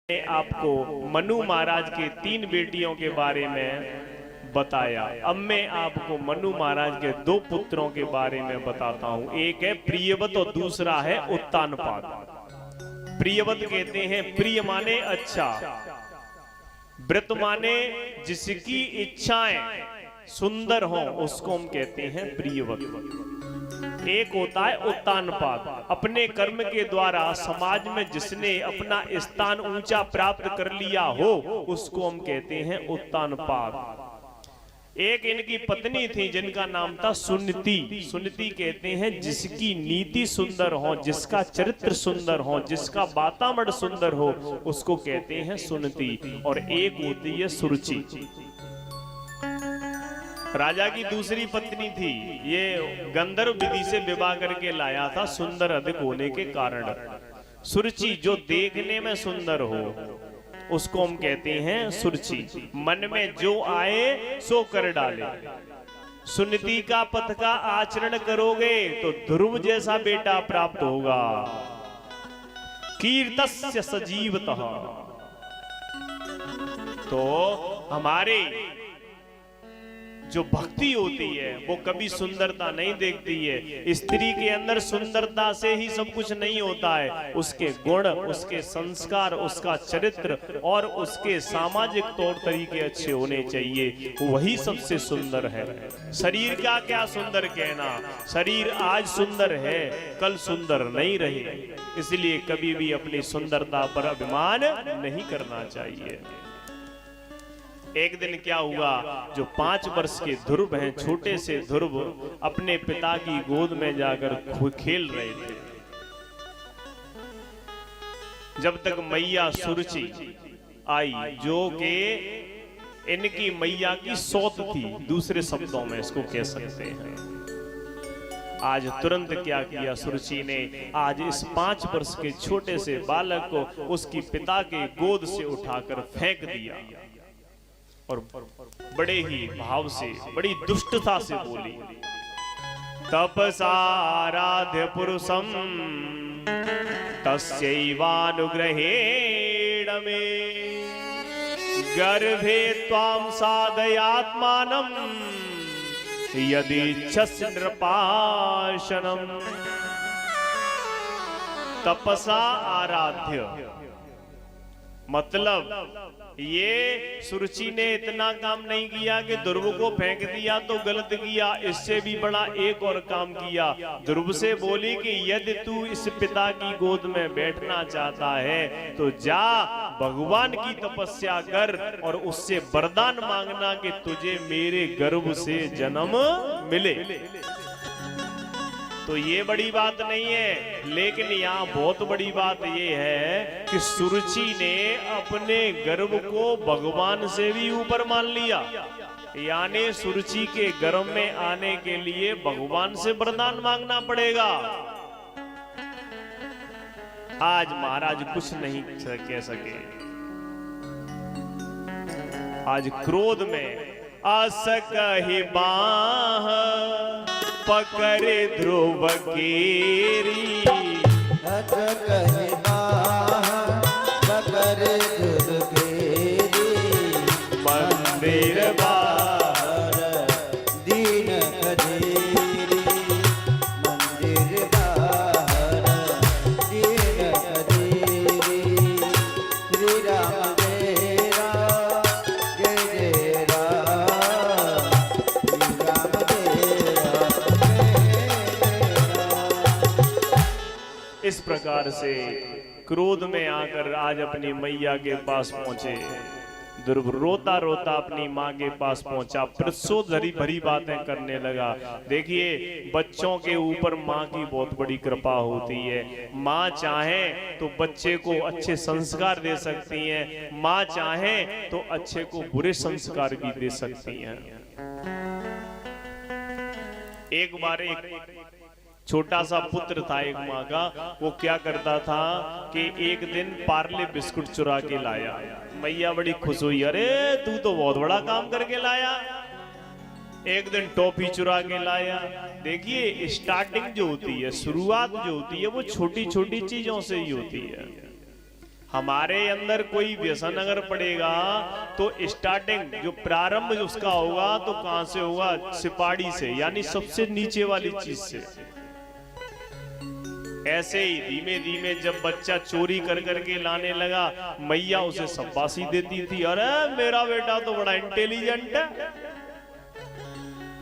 मैंने आपको मनु महाराज के 3 बेटियों के बारे में बताया। अब मैं आपको मनु महाराज के 2 पुत्रों के बारे में बताता हूं। एक है प्रियव्रत और दूसरा है उत्तानपाद। प्रियव्रत कहते हैं प्रिय माने अच्छा, व्रत माने जिसकी इच्छाएं सुंदर हो उसको हम कहते हैं प्रियव्रत। एक होता है उत्तानपाद, अपने कर्म के द्वारा समाज में जिसने अपना स्थान ऊंचा प्राप्त कर लिया हो उसको हम कहते हैं उत्तानपाद। एक इनकी पत्नी थी जिनका नाम था सुनीति। सुनीति कहते हैं जिसकी नीति सुंदर हो, जिसका चरित्र सुंदर हो, जिसका वातावरण सुंदर हो उसको कहते हैं सुनीति। और एक होती है सुरुचि। राजा की दूसरी पत्नी थी, ये गंधर्व विधि से विवाह करके लाया था सुंदर अधिक होने के कारण। सुरुचि जो देखने में सुंदर हो उसको हम कहते हैं सुरुचि। मन में जो आए सो कर डाले। सुनीति का पथ का आचरण करोगे तो ध्रुव जैसा बेटा प्राप्त होगा। कीर्तस्य सजीवतः। तो हमारे जो भक्ति होती है वो कभी सुंदरता नहीं देखती है। स्त्री के अंदर सुंदरता से ही सब कुछ नहीं होता है, उसके गुण, उसके संस्कार, उसका चरित्र और उसके सामाजिक तौर तरीके अच्छे होने चाहिए, वही सबसे सुंदर है। शरीर का क्या सुंदर कहना, शरीर आज सुंदर है कल सुंदर नहीं रहे, इसलिए कभी भी अपनी सुंदरता पर अभिमान नहीं करना चाहिए। एक दिन क्या हुआ, जो 5 वर्ष के ध्रुव हैं, छोटे से ध्रुव अपने पिता की गोद में जाकर खेल रहे थे। जब तक मैया सुरुचि आई, जो कि इनकी मैया की सौत थी, दूसरे शब्दों में इसको कह सकते हैं। आज तुरंत क्या किया सुरुचि ने, आज इस 5 वर्ष के छोटे से बालक को उसकी पिता के गोद से उठाकर फेंक दिया और बड़े ही भाव से, बड़ी दुष्टता से बोली, तपसाराध्य पुरुषम तस्यैवानुग्रहेण मे गर्भे त्वां साधयात्मानं यदिच्छसि नृपाशनम्। तपसा आराध्य मतलब ये सुरुचि ने इतना काम नहीं किया कि ध्रुव को फेंक दिया तो गलत किया, इससे भी बड़ा एक और काम किया। ध्रुव से बोली कि यदि तू इस पिता की गोद में बैठना चाहता है तो जा भगवान की तपस्या कर और उससे वरदान मांगना कि तुझे मेरे गर्भ से जन्म मिले। तो ये बड़ी बात नहीं है, लेकिन यहाँ बहुत बड़ी बात ये है कि सुरुचि ने अपने गर्भ को भगवान से भी ऊपर मान लिया। यानी सुरुचि के गर्भ में आने के लिए भगवान से वरदान मांगना पड़ेगा। आज महाराज कुछ नहीं कह सके। आज क्रोध में असकहि बाह पकड़े ध्रुव केरी, असकहि बाह पकड़े ध्रुव केरी, मंदिर बार दीन खदेरी, मंदिर बार दीन खदेरी। श्री राम तेरा जय जय राम, श्री राम तेरा। इस प्रकार से क्रोध में आकर आज अपनी मैया के पास पहुंचे। ध्रुव रोता रोता अपनी माँ के पास पहुंचा, प्रसोद भरी बातें करने लगा। देखिए बच्चों के ऊपर माँ की बहुत बड़ी कृपा होती है। माँ चाहे तो बच्चे को अच्छे संस्कार दे सकती है, माँ चाहे तो अच्छे को बुरे संस्कार भी दे सकती है। एक बार एक छोटा सा पुत्र था एक माँ का, वो क्या करता था कि एक दिन पार्ले बिस्कुट चुरा के लाया। मैया बड़ी खुश हुई, अरे तू तो बहुत बड़ा काम करके लाया। एक दिन टॉफी चुरा के लाया। देखिए स्टार्टिंग जो होती है, शुरुआत जो होती है वो छोटी छोटी चीजों से ही होती है। हमारे अंदर कोई व्यसन अगर पड़ेगा तो स्टार्टिंग जो प्रारंभ उसका होगा तो कहां से होगा? सिपाड़ी से, यानी सबसे नीचे वाली चीज से। ऐसे ही धीमे धीमे जब बच्चा चोरी कर करके लाने लगा, मैया उसे शाबाशी देती थी, अरे मेरा बेटा तो बड़ा इंटेलिजेंट है।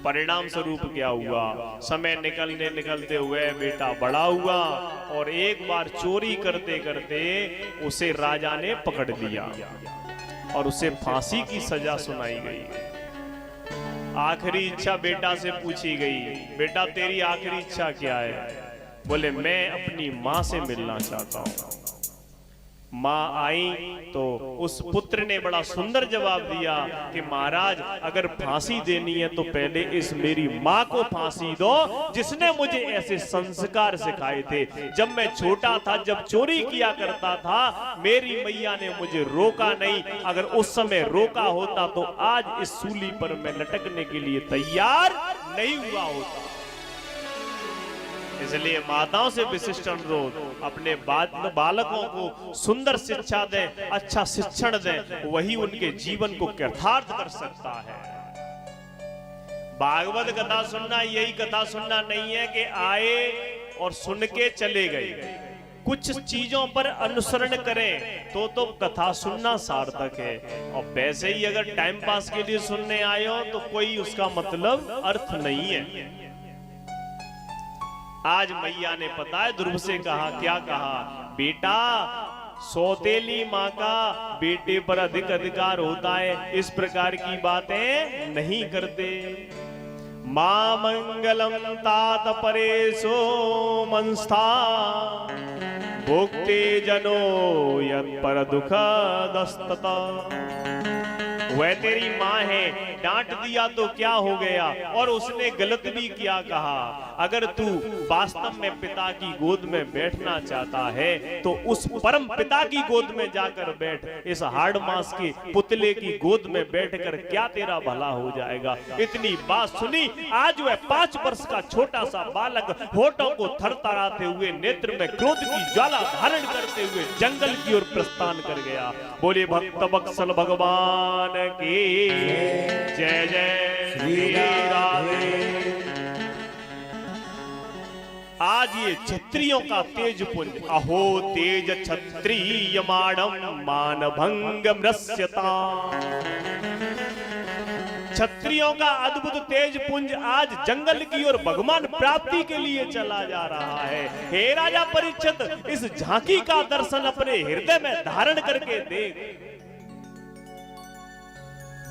परिणाम स्वरूप क्या हुआ? समय निकलते हुए बेटा बड़ा हुआ और एक बार चोरी करते करते उसे राजा ने पकड़ लिया और उसे फांसी की सजा सुनाई गई। आखिरी इच्छा बेटा से पूछी गई, बेटा तेरी आखिरी इच्छा क्या है? बोले मैं अपनी मां से मिलना चाहता हूं। मां आई तो उस पुत्र ने बड़ा सुंदर जवाब दिया कि महाराज अगर फांसी देनी है तो पहले इस मेरी मां को फांसी दो, जिसने मुझे ऐसे संस्कार सिखाए थे। जब मैं छोटा था, जब चोरी किया करता था, मेरी मैया ने मुझे रोका नहीं। अगर उस समय रोका होता तो आज इस सूली पर मैं लटकने के लिए तैयार नहीं हुआ होता। इसलिए माताओं से विशिष्ट अनुरोध, अपने बालकों को सुंदर शिक्षा दें, अच्छा शिक्षण दें, वही उनके जीवन को कृतार्थ कर सकता है। भागवत कथा सुनना यही कथा सुनना नहीं है कि आए और सुन के चले गए। कुछ चीजों पर अनुसरण करें तो कथा सुनना सार्थक है। और वैसे ही अगर टाइम पास के लिए सुनने आए हो तो कोई उसका मतलब अर्थ नहीं है। आज मैया ने पता है ध्रुव से कहा, क्या कहा? बेटा सौतेली माँ का बेटे पर अधिक अधिकार होता है, इस प्रकार की बातें नहीं करते। मां मंगलम तात परेशो मंस्था भोक्ते जनो यत् पर दुख दस्तता। वह तेरी माँ है, डांट दिया तो क्या हो गया? और उसने गलत भी क्या कहा? अगर तू वास्तव में पिता की गोद में बैठना चाहता है तो उस परम पिता की गोद में जाकर बैठ। इस हाड़ मास के पुतले की गोद में बैठकर क्या तेरा भला हो जाएगा? इतनी बात सुनी, आज वह 5 वर्ष का छोटा सा बालक होठों को थरथराते हुए, नेत्र में क्रोध की ज्वाला धारण करते हुए जंगल की ओर प्रस्थान कर गया। बोले भक्त वत्सल भगवान की जय जय श्री राधे। आज ये क्षत्रियों का तेज पुंज, अहो तेज क्षत्रिय माणम मानभंग मृस्यता। क्षत्रियों का अद्भुत तेज पुंज आज जंगल की ओर भगवान प्राप्ति के लिए चला जा रहा है। हे राजा परीक्षित, इस झांकी का दर्शन अपने हृदय में धारण करके देख।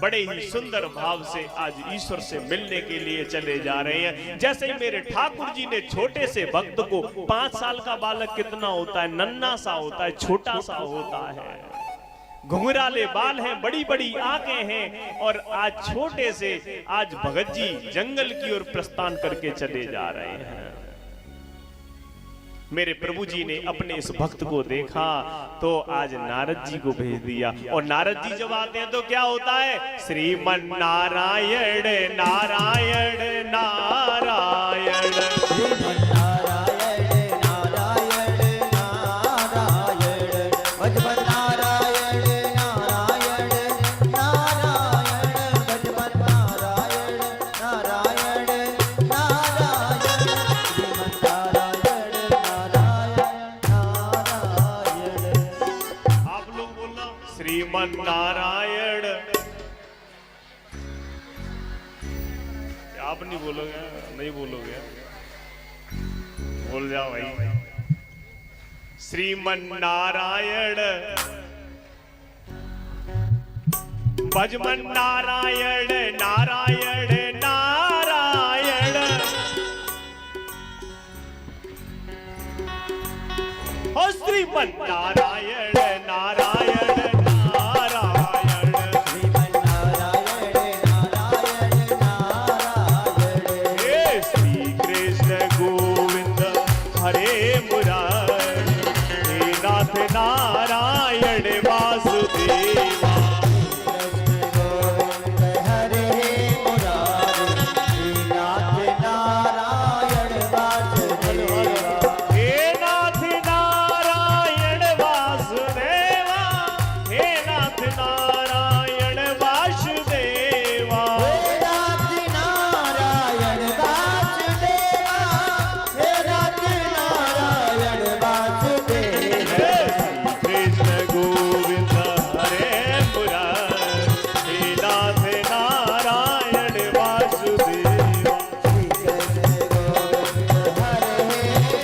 बड़े ही सुंदर भाव से आज ईश्वर से मिलने के लिए चले जा रहे हैं। जैसे ही मेरे ठाकुर जी ने छोटे से भक्त को, 5 साल का बालक कितना होता है? नन्हा सा होता है, छोटा सा होता है, घुंघराले बाल हैं, बड़ी बड़ी आंखें हैं, और आज छोटे से आज भगत जी जंगल की ओर प्रस्थान करके चले जा रहे हैं। मेरे प्रभु जी ने अपने इस भक्त को देखा तो आज नारद जी को भेज दिया। और नारद जी जब आते हैं तो क्या होता है? श्रीमन नारायण नारायण नारायण, श्रीमन नारायण नारायण नारायण, भजमन नारायण नारायण नारायण, भजमन नारायण नारायण नारायण, श्रीमन नारायण नारायण नारायण। आप लोग बोलना श्रीमन नारायण। आप नहीं बोलोगे? नहीं बोलोगे? बोल जाओ भाई। श्रीमन नारायण भजमन नारायण नारायण नारायण, ओ श्रीमन नारायण नारायण नारायण, श्रीमन नारायण नारायण नारायण, हे श्री कृष्ण गोविंद हरे मुरारी, हे नाथ नारायण वासुदेवा। कृष्ण गोविंद हरे मुरारी, श्रीनाथ नारायण वासुदेवा। हे नाथ नारायण वासुदेवा। नारायण वासुदेवा, हे नाथ नारायण वासुदेवा, हे नाथ नारायण वासुदेवा। कृष्ण गोविंद हरे मुरारी, हे नाथ नारायण वासुदेवा। श्री कृष्ण गोविंद हरे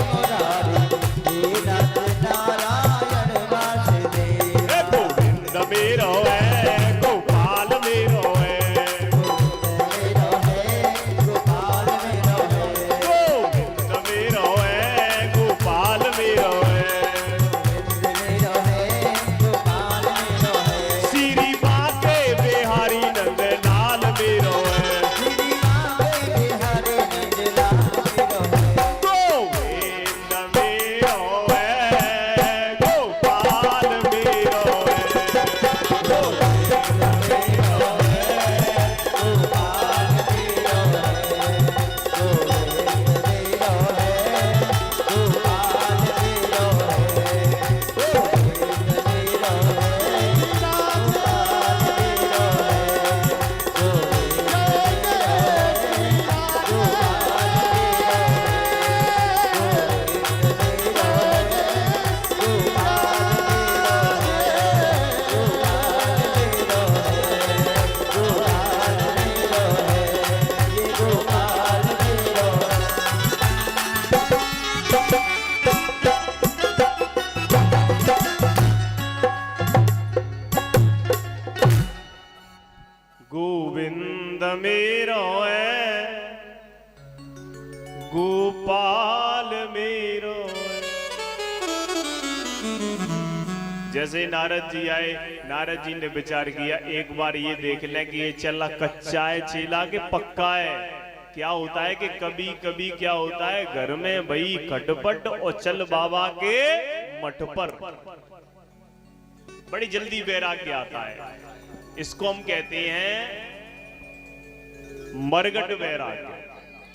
मुरारी, हे नाथ नारायण वासुदेवा। हे गोविंद मेरो है, गोपाल मेरो है, मेरो है गोपाल मेरो है, गोविंद मेरो है, गोपाल मेरो है। मेरो है गोपाल मेरो है। श्री बाके बिहारी नंद लाल मेरो है, श्री माते बिहारी नंदलाल मेरो है। गोविंद मेरो है, गोपाल मेरो है। गोविंद मेरो है, गोपाल मेरो है। जैसे नारद जी आए, नारद जी ने विचार किया एक बार ये देख लें कि ये चला कच्चा है चेला के पक्का है। क्या होता है कि कभी कभी क्या होता है घर में भाई खटपट और चल बाबा के मठ पर बड़ी जल्दी वैराग्य आता है। इसको हम कहते हैं मरगट वैराग्य।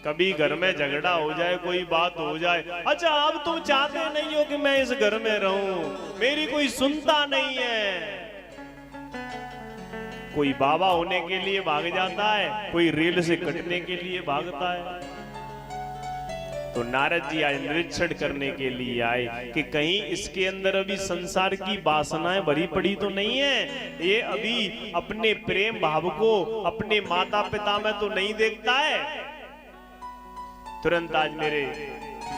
कभी घर में झगड़ा हो जाए, कोई बात हो जाए, अच्छा अब तुम चाहते नहीं हो कि मैं इस घर में रहूं, मेरी कोई सुनता नहीं है। कोई बाबा होने के लिए भाग जाता है, कोई रेल से कटने के लिए भागता है। तो नारद जी आज निरीक्षण करने के लिए आए कि कहीं इसके अंदर अभी संसार की वासनाएं भरी पड़ी तो नहीं है, ये अभी अपने प्रेम भाव को अपने माता पिता में तो नहीं देखता है। तुरंत आज मेरे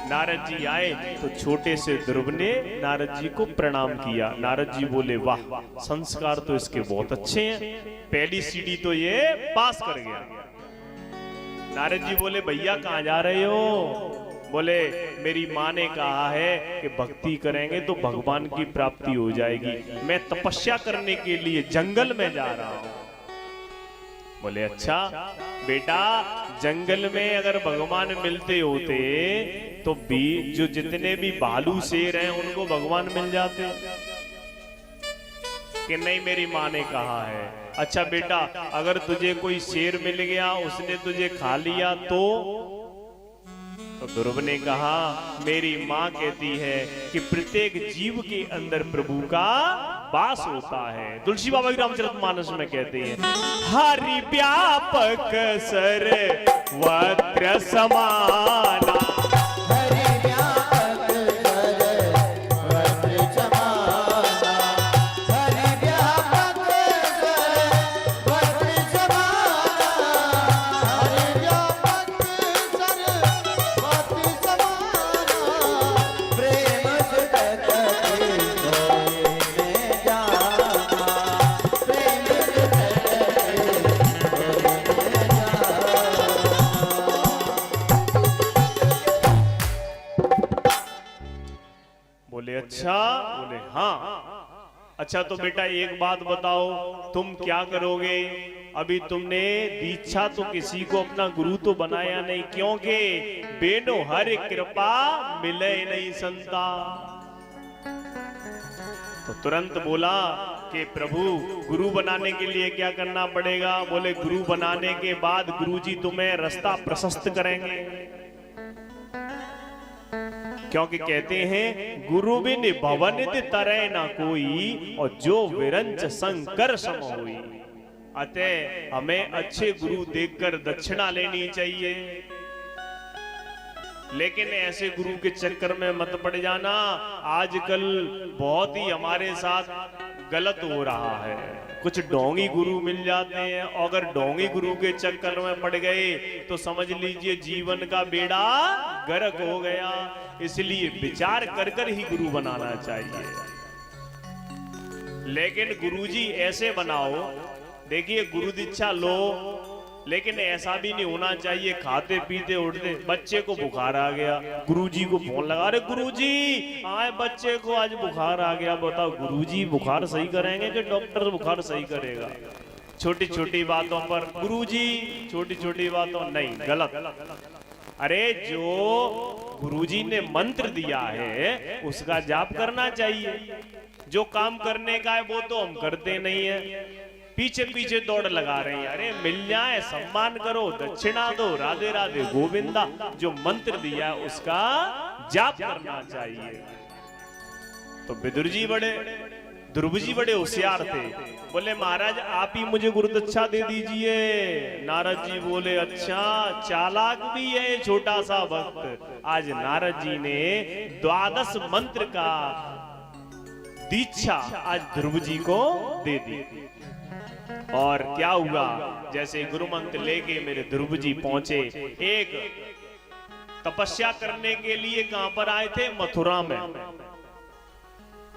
नारद जी आए तो छोटे से ध्रुव ने नारद जी को प्रणाम किया। नारद जी बोले वाह, संस्कार तो इसके बहुत अच्छे हैं, पहली सीढ़ी तो ये पास कर गया। नारद जी बोले भैया कहाँ जा रहे हो? बोले मेरी माँ ने कहा है कि भक्ति करेंगे तो भगवान की प्राप्ति हो जाएगी, मैं तपस्या करने के लिए जंगल में जा रहा हूं। बोले अच्छा बेटा, जंगल में अगर भगवान मिलते होते तो भी जो जितने भी भालू शेर हैं उनको भगवान मिल जाते कि नहीं, मेरी माँ ने कहा है। अच्छा बेटा, अगर तुझे कोई शेर मिल गया, उसने तुझे खा लिया तो ध्रुव ने कहा मेरी माँ कहती है कि प्रत्येक जीव के अंदर प्रभु का वास होता है। तुलसी बाबा की रामचरितमानस में कहते हैं हरि व्यापक सर्वत्र समाना, हरि व्यापक सर्वत्र समाना, हरि व्यापक सर्वत्र समाना, हरि व्यापक सर्वत्र समाना, प्रेम सुतत हृदय में जाना, प्रेम सुतत हृदय में जाना। बोले अच्छा, बोले हाँ। अच्छा तो बेटा एक बात बताओ, तुम क्या करोगे? अभी तुमने दीक्षा तो किसी को अपना गुरु तो बनाया नहीं, क्योंकि बेनो हर कृपा मिले नहीं संता। तो तुरंत बोला कि प्रभु गुरु बनाने के लिए क्या करना पड़ेगा? बोले गुरु बनाने के बाद गुरुजी तुम्हें रास्ता प्रशस्त करेंगे। क्योंकि कहते हैं गुरु बिन भवनिधि तरह ना कोई, और जो विरंच शंकर सम होई। अतः हमें अच्छे गुरु देखकर दक्षिणा लेनी चाहिए, लेकिन ऐसे गुरु के चक्कर में मत पड़ जाना। आजकल बहुत ही हमारे साथ गलत हो रहा है। कुछ ढोंगी गुरु मिल जाते हैं, और अगर ढोंगी गुरु के चक्कर में पड़ गए तो समझ लीजिए जीवन का बेड़ा गर्क हो गया। इसलिए विचार कर कर ही गुरु बनाना चाहिए। लेकिन गुरुजी ऐसे बनाओ, देखिए गुरु दीक्षा लो, लेकिन ऐसा भी नहीं होना चाहिए खाते पीते उठते बच्चे को बुखार आ गया, गुरुजी को फोन लगा, अरे गुरुजी आए बच्चे को आज बुखार आ गया। बताओ गुरुजी बुखार सही करेंगे कि डॉक्टर बुखार सही करेगा? छोटी छोटी बातों पर गुरुजी, छोटी छोटी बातों नहीं, गलत। अरे जो गुरुजी ने मंत्र दिया है उसका जाप करना चाहिए। जो काम करने का है वो तो हम करते नहीं है, पीछे पीछे दौड़ लगा रहे हैं। अरे मिल जाए सम्मान करो, दक्षिणा दो, राधे राधे गोविंदा। जो मंत्र दिया उसका जाप करना चाहिए। तो विदुर जी बड़े, ध्रुव जी बड़े होशियार थे। बोले महाराज आप ही मुझे गुरुदक्षा दे दीजिए। नारद जी बोले अच्छा चालाक भी है छोटा सा भक्त। आज नारद जी ने 12 मंत्र का दीक्षा आज ध्रुव जी को दे दी। और क्या हुआ, जैसे गुरु मंत्र लेके मेरे ध्रुव जी पहुंचे, एक तपस्या करने के लिए कहां पर आए थे? मथुरा में।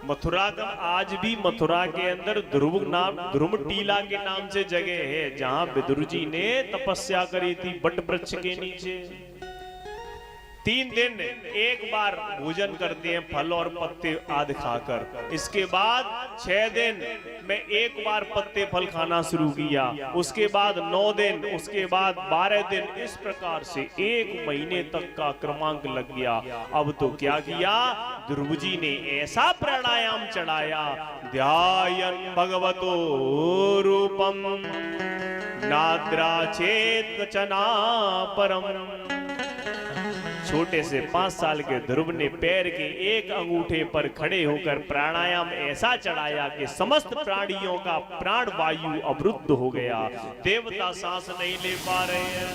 मथुरा का आज भी मथुरा के अंदर ध्रुव टीला के नाम से जगह है जहां विदुर जी ने तपस्या करी थी बट वृक्ष के नीचे। 3 दिन एक बार भोजन करते हैं फल और पत्ते आदि खाकर। इसके बाद 6 दिन में एक बार पत्ते फल खाना शुरू किया, उसके बाद 9 दिन, उसके बाद 12 दिन। इस प्रकार से 1 महीने तक का क्रमांक लग गया। अब तो क्या किया, ध्रुव जी ने ऐसा प्राणायाम चढ़ाया, ध्यायन् भगवतो रूपम नाद्रा चेत कचना परम। छोटे से 5 साल के ध्रुव ने पैर के एक अंगूठे पर खड़े होकर प्राणायाम ऐसा चढ़ाया कि समस्त प्राणियों का प्राण वायु अवरुद्ध हो गया। देवता सांस नहीं ले पा रहे हैं,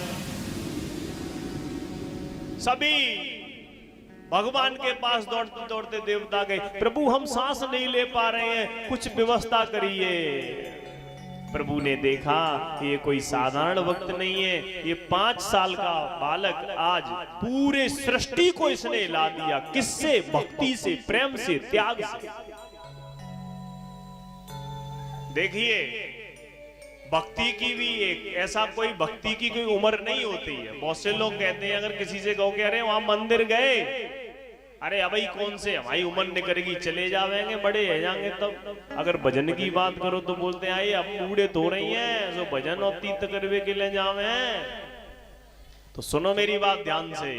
सभी भगवान के पास दौड़ते दौड़ते देवता गए, प्रभु हम सांस नहीं ले पा रहे हैं, कुछ व्यवस्था करिए। प्रभु ने देखा ये कोई साधारण वक्त नहीं है, ये 5 साल का बालक आज पूरे सृष्टि को इसने हिला दिया। किससे? भक्ति से, प्रेम से, त्याग से। देखिए भक्ति की भी एक ऐसा कोई भक्ति की कोई उम्र नहीं होती है। बहुत से लोग कहते हैं अगर किसी से कहो कह रहे वहां मंदिर गए, अरे अभी कौन से हमारी उम्र निकलेगी, चले जाएंगे, बड़े हो जाएंगे तब। अगर भजन की बात करो तो बोलते हैं अब बूढ़े तो रही हैं जो भजन और तीर्थ करवे के लिए जावे हैं। तो सुनो मेरी बात ध्यान से,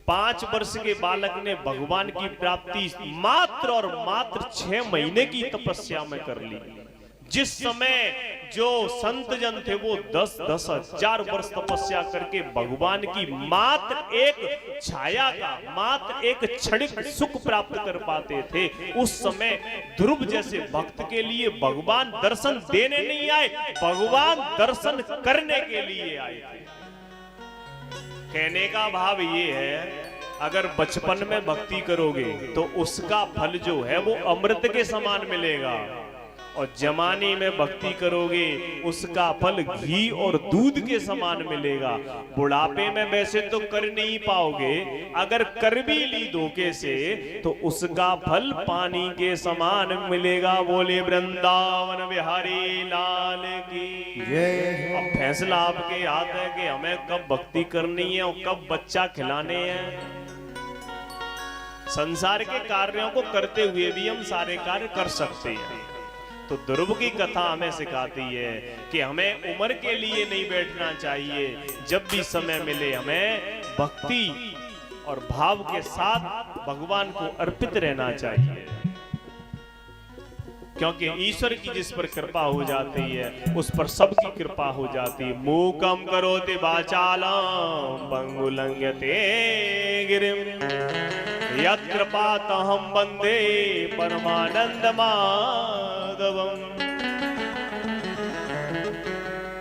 5 वर्ष के बालक ने भगवान की प्राप्ति मात्र और मात्र 6 महीने की तपस्या में कर ली। जिस समय जो संत जन थे वो 10-10 हजार वर्ष तपस्या करके भगवान की मात्र एक छाया का, मात्र एक क्षणिक सुख प्राप्त कर पाते थे, उस समय ध्रुव जैसे भक्त के लिए भगवान दर्शन देने नहीं आए, भगवान दर्शन करने के लिए आए थे। कहने का भाव ये है, अगर बचपन में भक्ति करोगे तो उसका फल जो है वो अमृत के समान मिलेगा, और जमाने में भक्ति करोगे उसका फल घी और दूध के समान मिलेगा। बुढ़ापे में वैसे तो कर नहीं पाओगे, अगर कर भी ली धोखे से तो उसका फल पानी के समान मिलेगा। बोले वृंदावन बिहारी लाल की जय। अब फैसला आपके हाथ है कि हमें कब भक्ति करनी है और कब बच्चा खिलाने हैं। संसार के कार्यों को करते हुए भी हम सारे कार्य कर सकते हैं। तो ध्रुव की कथा हमें सिखाती है कि हमें उम्र के लिए नहीं बैठना चाहिए, जब भी समय मिले हमें भक्ति और भाव के साथ भगवान को अर्पित रहना चाहिए। क्योंकि ईश्वर की जिस पर कृपा हो जाती है उस पर सबकी कृपा हो जाती है। मूकम करोति वाचालम पंगुलंघ्यते गिरिम यत्र पातहं वंदे परमानंद माधवम।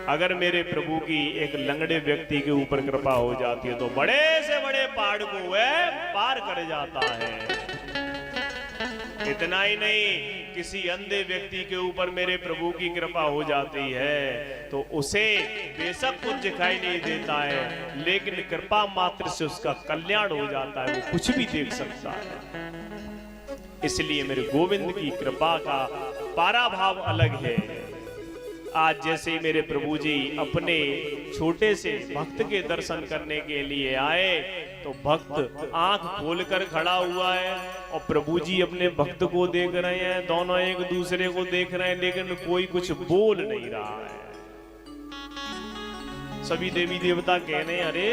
अगर मेरे प्रभु की एक लंगड़े व्यक्ति के ऊपर कृपा हो जाती है तो बड़े से बड़े पहाड़ को वह पार कर जाता है। इतना ही नहीं, किसी अंधे व्यक्ति के ऊपर मेरे प्रभु की कृपा हो जाती है तो उसे बेशक कुछ दिखाई नहीं देता है, लेकिन कृपा मात्र से उसका कल्याण हो जाता है, वो कुछ भी देख सकता है। इसलिए मेरे गोविंद की कृपा का पाराभाव अलग है। आज जैसे ही मेरे प्रभु जी अपने छोटे से भक्त के दर्शन करने के लिए आए तो भक्त आंख खोलकर खड़ा हुआ है और प्रभु जी अपने भक्त को देख रहे हैं, दोनों एक दूसरे को देख रहे हैं, लेकिन कोई कुछ बोल नहीं रहा है। सभी देवी देवता कह रहे हैं अरे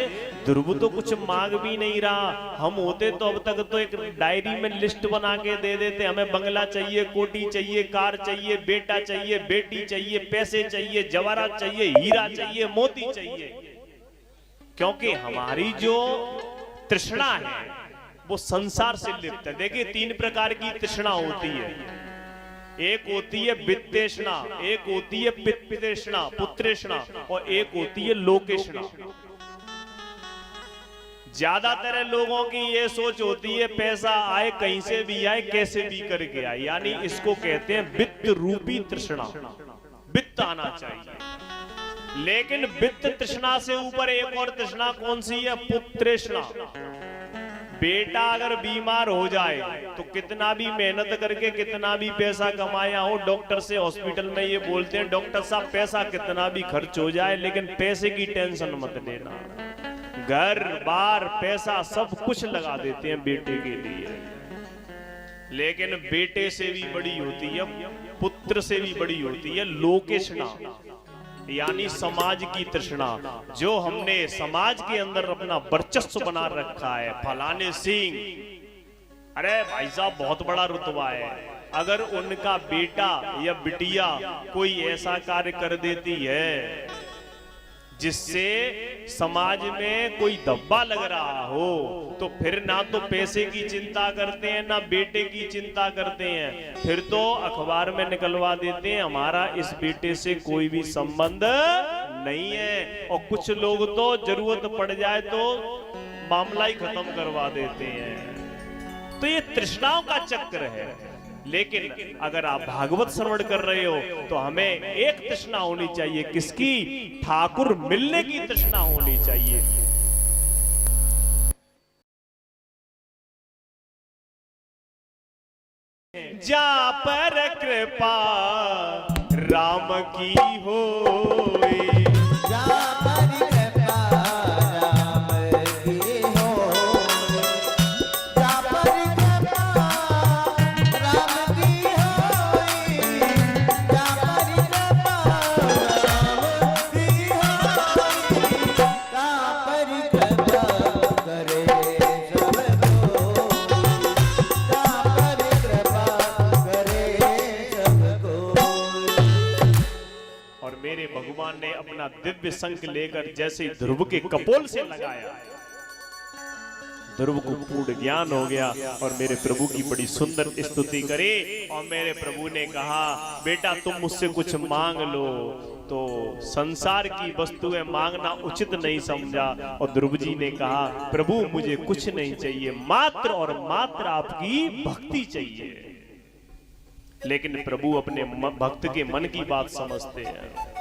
ध्रुव तो कुछ मांग भी नहीं रहा, हम होते तो अब तक तो एक डायरी में लिस्ट बना के दे देते, हमें बंगला चाहिए, कोठी चाहिए, कार चाहिए, बेटा चाहिए, बेटी चाहिए, पैसे चाहिए, जवाहरात चाहिए, हीरा चाहिए, मोती चाहिए। क्योंकि हमारी जो तृष्णा है वो संसार से लिप्त है। देखिए 3 प्रकार की तृष्णा होती है। एक होती है वित्तेष्णा, एक होती है पित्तेष्णा, पुत्रेष्णा, और एक होती है लोकेष्णा। ज्यादातर लोगों की ये सोच होती है पैसा आए कहीं से भी आए, कैसे भी करके आए, यानी इसको कहते हैं वित्त रूपी तृष्णा। वित्त आना चाहिए। लेकिन वित्त तृष्णा से ऊपर एक और तृष्णा कौन सी है? पुत्रेष्णा। बेटा अगर बीमार हो जाए तो कितना भी मेहनत करके कितना भी पैसा कमाया हो, डॉक्टर से हॉस्पिटल में ये बोलते हैं डॉक्टर साहब पैसा कितना भी खर्च हो जाए लेकिन पैसे की टेंशन मत लेना। घर बार पैसा सब कुछ लगा देते हैं बेटे के लिए। लेकिन बेटे से भी बड़ी होती है, पुत्र से भी बड़ी होती है लोकेष्णा, यानी समाज की तृष्णा। जो हमने समाज के अंदर अपना वर्चस्व बना रखा है, फलाने सिंह, अरे भाई साहब बहुत बड़ा रुतबा है, अगर उनका बेटा या बिटिया कोई ऐसा कार्य कर देती है जिससे समाज में कोई धब्बा लग रहा हो तो फिर ना तो पैसे की चिंता करते हैं ना बेटे की चिंता करते हैं, फिर तो अखबार में निकलवा देते हैं हमारा इस बेटे से कोई भी संबंध नहीं है। और कुछ लोग तो जरूरत पड़ जाए तो मामला ही खत्म करवा देते हैं। तो ये तृष्णाओं का चक्र है। लेकिन अगर आप भागवत श्रवण कर रहे हो तो हमें एक तृष्णा होनी चाहिए, किसकी? ठाकुर मिलने की तृष्णा होनी चाहिए। जा पर कृपा राम की होई, जा पर कृपा राम की होई, जा पर कृपा राम की होई, जा पर कृपा राम की होई, जा पर कृपा करे सबको, जा पर कृपा करे सबको। और मेरे भगवान ने अपना दिव्य शंख लेकर जैसे ध्रुव के कपोल से लगाया, ध्रुव को पूर्ण ज्ञान हो गया और मेरे प्रभु की बड़ी सुंदर स्तुति करे। और मेरे प्रभु ने कहा बेटा तुम मुझसे कुछ मांग लो, तो संसार की वस्तुएं मांगना उचित नहीं समझा। और ध्रुव जी ने कहा प्रभु मुझे कुछ नहीं चाहिए, मात्र और मात्र आपकी भक्ति चाहिए। लेकिन प्रभु अपने भक्त के मन की बात समझते हैं।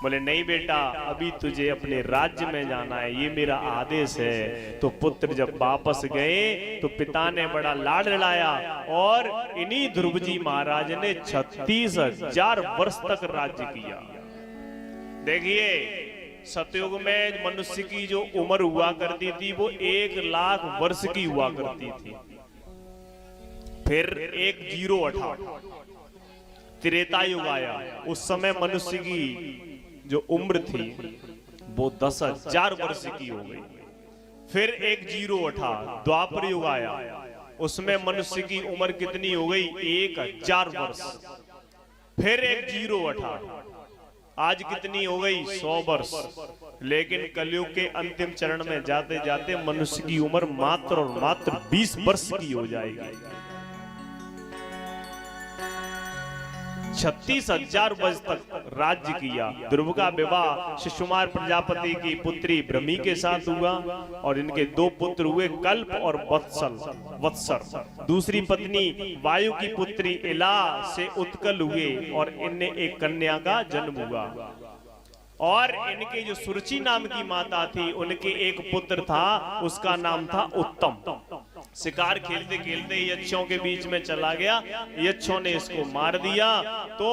बोले नहीं बेटा अभी तुझे अपने राज्य में जाना है, ये मेरा आदेश है। तो पुत्र जब वापस गए तो पिता ने बड़ा लाड लड़ाया और इन्हीं ध्रुव जी महाराज ने 36,000 वर्ष तक राज्य किया। देखिए सतयुग में मनुष्य की जो उम्र हुआ करती थी वो 1,00,000 वर्ष की हुआ करती थी। फिर एक 0 हटा, त्रेता युग आया, उस समय मनुष्य की जो उम्र थी वो 10,000 वर्ष की हो गई। फिर एक 0 उठा, द्वापर युग आया, उसमें मनुष्य की उम्र कितनी हो गई? 1000 वर्ष। फिर एक 0 उठा, आज कितनी हो गई? 100 वर्ष। लेकिन कलयुग के अंतिम चरण में जाते जाते मनुष्य की उम्र मात्र और मात्र 20 वर्ष की हो जाएगी। 36,000 वर्ष तक राज्य किया। ध्रुव का विवाह शिशुमार प्रजापति की पुत्री भ्रमी के साथ हुआ और इनके 2 पुत्र हुए, कल्प और वत्सर। दूसरी पत्नी वायु की पुत्री इला से उत्कल हुए और इनने एक कन्या का जन्म हुआ। और इनके जो सुरुचि नाम की माता थी, उनके एक पुत्र था, उसका नाम था उत्तम। शिकार खेलते खेलते यक्षों के बीच में चला गया, यक्षों ने इसको मार दिया। तो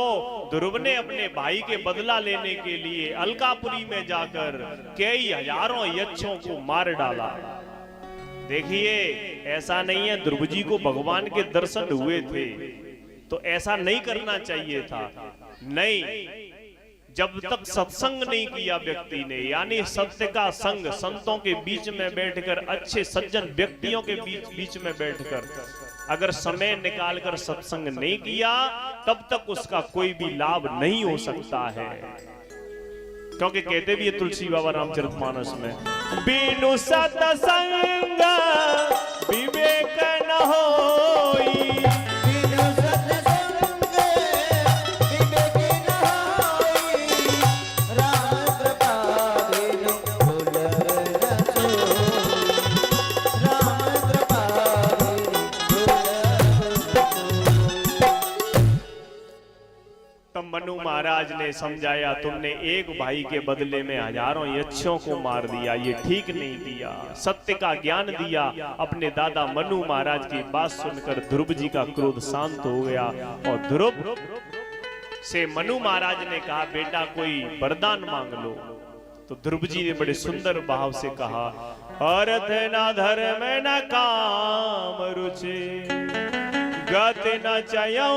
ध्रुव ने अपने भाई के बदला लेने के लिए अलकापुरी में जाकर कई हजारों यक्षों को मार डाला। देखिए, ऐसा नहीं है ध्रुव जी को भगवान के दर्शन हुए थे तो ऐसा नहीं करना चाहिए था। नहीं, जब तक सत्संग नहीं किया व्यक्ति ने, यानी सत्य का संग, संतों के बीच में बैठकर, अच्छे सज्जन व्यक्तियों के बीच में बैठकर अगर समय निकालकर सत्संग नहीं किया, तब तक उसका कोई भी लाभ नहीं हो सकता है। क्योंकि कहते भी है तुलसी बाबा रामचरितमानस में, बिनु सत्संग विवेक न होई। मनु महाराज ने समझाया, तुमने एक भाई के बदले में हजारों यक्षों को मार दिया, ये ठीक नहीं दिया। सत्य का ज्ञान दिया। अपने दादा मनु महाराज की बात सुनकर ध्रुव जी का क्रोध शांत हो गया और ध्रुव से मनु महाराज ने कहा, बेटा कोई वरदान मांग लो। तो ध्रुव जी ने बड़े सुंदर भाव से कहा, अर्थ न धर्म न काम रुचि, गति न चयो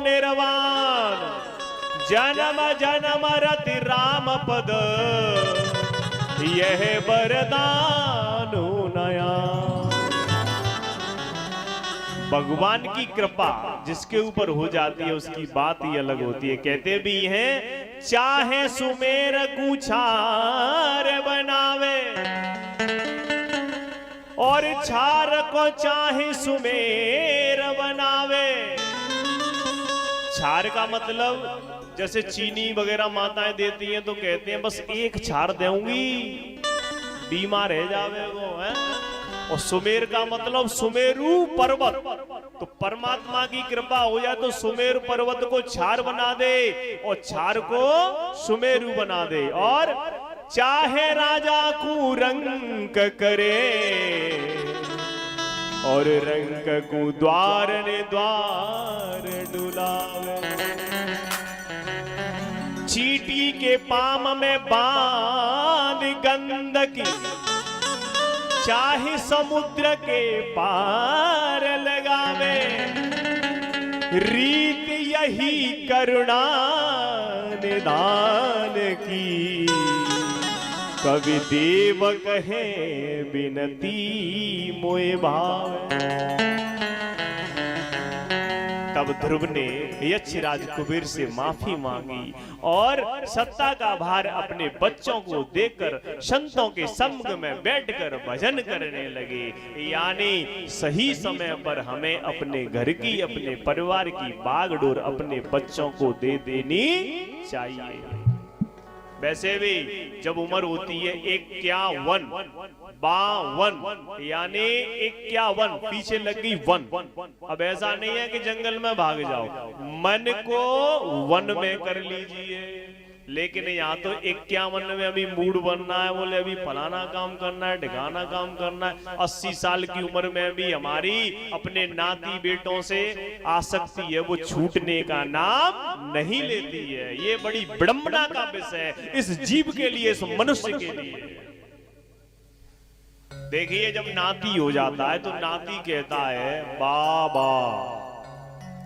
निर्वाण, जन्म जन्म रति राम पद, यह वरदान नया। भगवान की कृपा जिसके ऊपर हो जाती है उसकी बात ही अलग होती है। कहते भी हैं, चाहे सुमेर कुछार बनावे और छार को चाहे सुमेर बनावे। छार का मतलब जैसे चीनी वगैरह माताएं देती हैं तो कहते हैं बस एक छार दूंगी, बीमार रह जावे वो है। और सुमेर का मतलब सुमेरु पर्वत, तो परमात्मा की कृपा हो जाए तो सुमेरु पर्वत को छार बना दे और छार को सुमेरु बना दे। और चाहे राजा को रंक करे और रंक को द्वार ने द्वार डुलावे। चींटी के पाम में बांध गंदकी, चाहे समुद्र के पार लगावे। रीत यही करुणा निदान की, कवि देव कहे बिनती मोए भाव। तब ध्रुव ने यक्षराज कुबेर से माफी मांगी और सत्ता का भार अपने बच्चों को देकर संतों के संग में बैठकर भजन करने लगे। यानी सही समय पर हमें अपने घर की, अपने परिवार की बागडोर अपने बच्चों को दे देनी चाहिए। वैसे भी जब उम्र होती है 51, 52, यानी 51, पीछे लग गई 1। अब ऐसा नहीं है कि जंगल में भाग जाओ, मन को वन में कर लीजिए। लेकिन यहाँ तो 51 में अभी मूड बनना है, बोले अभी फलाना काम करना है, ढिकाना काम करना है। 80 साल की उम्र में भी हमारी अपने नाती बेटों से आसक्ति है, वो छूटने का नाम नहीं लेती है। ये बड़ी विडंबना का विषय है इस जीव के लिए, इस मनुष्य के लिए। देखिए, जब नाती हो जाता है तो नाती कहता है बाबा,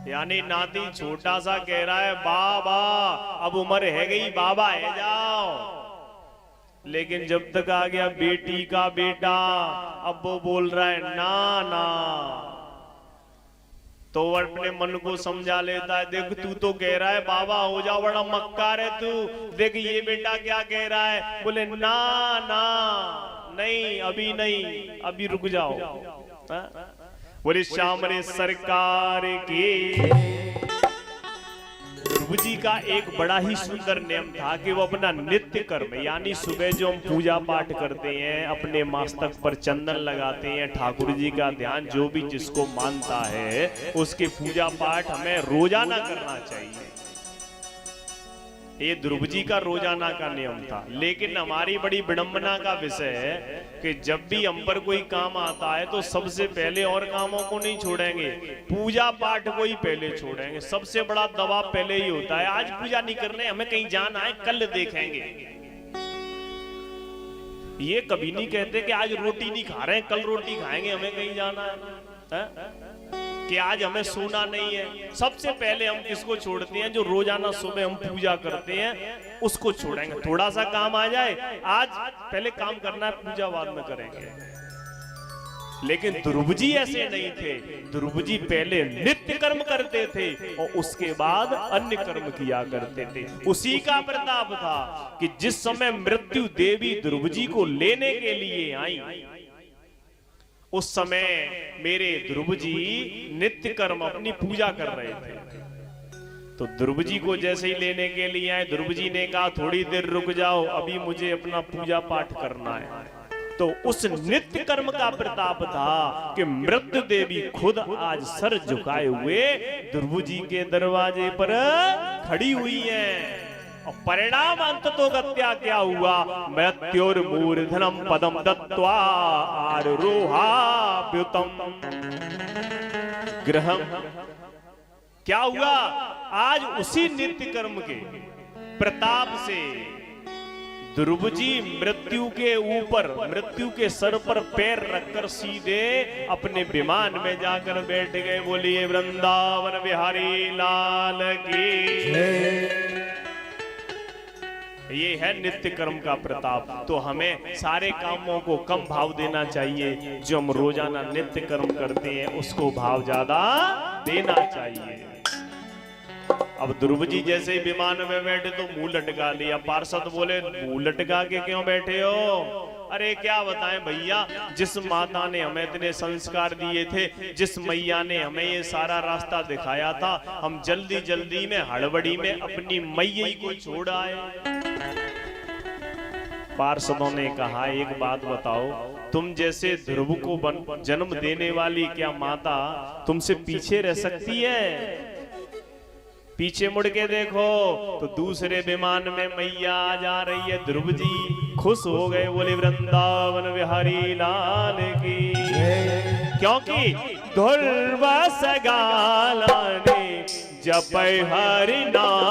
यानी नाती छोटा सा कह रहा है बाबा, अब उम्र है गई, बाबा है जाओ। लेकिन जब तक आ गया बेटी का बेटा, अब वो बोल रहा है ना ना, तो वो अपने मन को समझा लेता है, देख तू तो कह रहा है बाबा हो जा, बड़ा मक्कार है तू, देख ये बेटा क्या कह रहा है। बोले ना ना नहीं, अभी नहीं, अभी रुक जाओ। बोले श्याम रे सरकार की। ध्रुव जी का एक बड़ा ही सुंदर नियम था कि वो अपना नित्य कर्म, यानी सुबह जो हम पूजा पाठ करते हैं, अपने मस्तक पर चंदन लगाते हैं, ठाकुर जी का ध्यान, जो भी जिसको मानता है उसके पूजा पाठ हमें रोजाना करना चाहिए। ये ध्रुव जी का रोजाना का नियम था। लेकिन हमारी बड़ी विडंबना का विषय है कि जब भी हम पर कोई काम आता है तो सबसे पहले और कामों को नहीं छोड़ेंगे, पूजा पाठ को ही पहले छोड़ेंगे। सबसे बड़ा दबाव पहले ही होता है, आज पूजा नहीं करने, हमें कहीं जाना है, कल देखेंगे। ये कभी नहीं कहते कि आज रोटी नहीं खा रहे हैं, कल रोटी खाएंगे, हमें कहीं जाना है? कि आज हमें सोना नहीं है। सबसे पहले हम किसको छोड़ते हैं? जो रोजाना सुबह हम पूजा करते हैं उसको छोड़ेंगे। थोड़ा सा काम आ जाए, आज पहले काम करना है, पूजा बाद में करेंगे। लेकिन ध्रुव जी ऐसे नहीं थे। ध्रुव जी पहले नित्य कर्म करते थे और उसके बाद अन्य कर्म किया करते थे। उसी का प्रताप था कि जिस समय मृत्यु देवी ध्रुव जी को लेने के लिए आई, उस समय मेरे ध्रुव जी नित्य कर्म अपनी पूजा कर रहे थे। तो ध्रुव जी को जैसे ही लेने के लिए आए, ध्रुव जी ने कहा थोड़ी देर रुक जाओ, अभी मुझे अपना पूजा पाठ करना है। तो उस नित्य कर्म का प्रताप था कि मृत्यु देवी खुद आज सर झुकाए हुए ध्रुव जी के दरवाजे पर खड़ी हुई है। और परिणाम अंत तो गत्या क्या हुआ? मृत्युर मूर्धनम पदम दत्त्वा आरोहाप्युतम गृहम। क्या हुआ? आज उसी नित्य कर्म के प्रताप से ध्रुव जी मृत्यु के ऊपर, मृत्यु के सर पर पैर रखकर सीधे अपने विमान में जाकर बैठ गए। बोलिए वृंदावन बिहारी लाल की। ये है नित्य कर्म का प्रताप। तो हमें सारे कामों को कम भाव देना चाहिए, जो हम रोजाना नित्य कर्म करते हैं उसको भाव ज्यादा देना चाहिए। अब ध्रुव जी जैसे ही विमान में बैठे तो मुंह लटका लिया। पार्षद बोले मुंह लटका के क्यों बैठे हो? अरे क्या बताएं भैया, जिस माता ने हमें इतने संस्कार दिए थे, जिस मैया ने हमें ये सारा रास्ता दिखाया था, हम जल्दी जल्दी में हड़बड़ी में अपनी मैया को छोड़ आए। पार्षदों ने कहा एक बात बताओ, तुम जैसे ध्रुव को जन्म देने वाली क्या माता तुमसे पीछे रह सकती है? पीछे मुड़ के देखो तो दूसरे विमान में मैया जा रही है। ध्रुव जी खुश हो गए, बोले वृंदावन बिहारी लाल की। क्योंकि ध्रुव सगाला ने जप हरि नाम